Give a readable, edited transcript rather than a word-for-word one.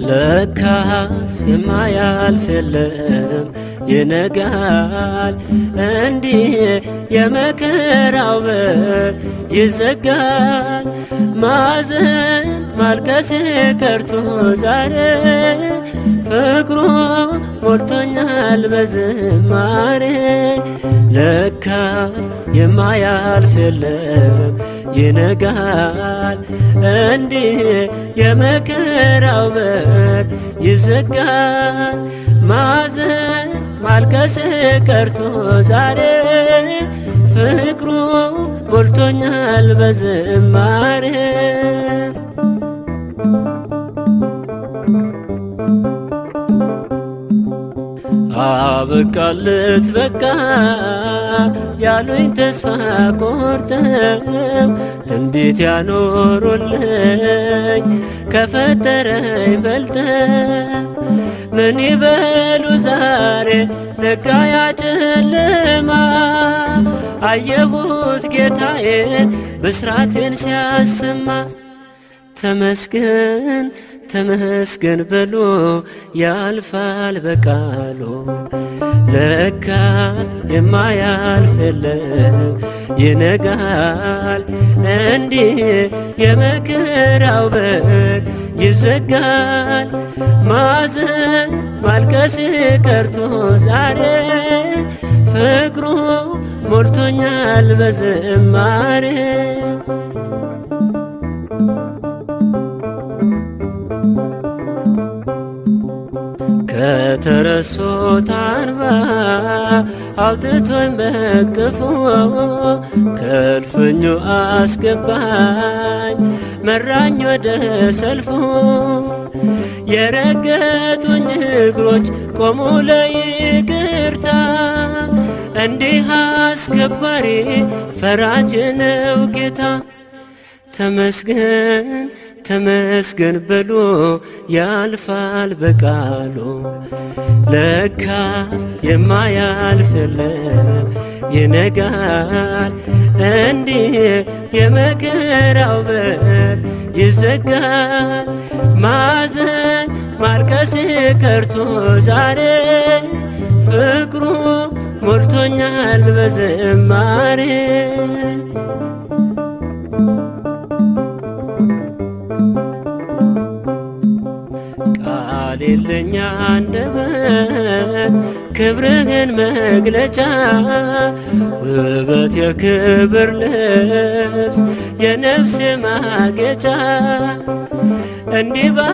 ለካስ የማያልፍ የለም ይነጋል እንዲህ የመከራው በር ይዘጋል። ማዘን ማልቀስ ቀርቶ ዛሬ ፍቅሩ ሞልቶኛል በዝማሬ። ለካስ የማያልፍ የለም ይነጋል እንዲህ የመከራው በር ይዘጋል። ማዘን ማልቀስ ቀርቶ ዛሬ ፍቅሩ ሞልቶኛል በዝማሬ። አበቃለት በቃ ያሉኝ ተስፋ ቆርጠው ትንቢት ያኖሩልኝ ከፈጠረኝ በልጠው ምን ይበሉ ዛሬ ነጋ ያ ጨለማ። አየሁት ጌታዬን ብስራቴን ሲያሰማ ተመስገን ተመስገን በሎ ያልፋል በቃሉ። ለካስ የማያልፍ የለም ይነጋል እንዲህ የመከራው በር ይዘጋል። ማዘን ማልቀስ ቀርቶ ዛሬ ፍቅሩ ሞልቶኛል በዝማሬ። ከተረሱት አንባ አውጥቶኝ በቅፎ ከእልፍኙ አስገባኝ መራኝ ወደ ሰልፉ። የረገጡኝ እግሮች ቆሙ ለይቅርታ እንዲህ አስከባሪ ፈራጅ ነው ጌታ። ተመስገን ተመስገን በሎ ያልፋል በቃሉ። ለካስ የማያልፍ የለም ይነጋል እንዲህ የመከራው በር ይዘጋል። ማዘን ማልቀስ ቀርቶ ዛሬ ፍቅሩ ሞልቶኛል በዝማሬ። ቃል የለኝ አንደበት ክብርህን መግለጫ ውበት የክብር ልብስ የነፍሴ ማጌጫ እንዲህ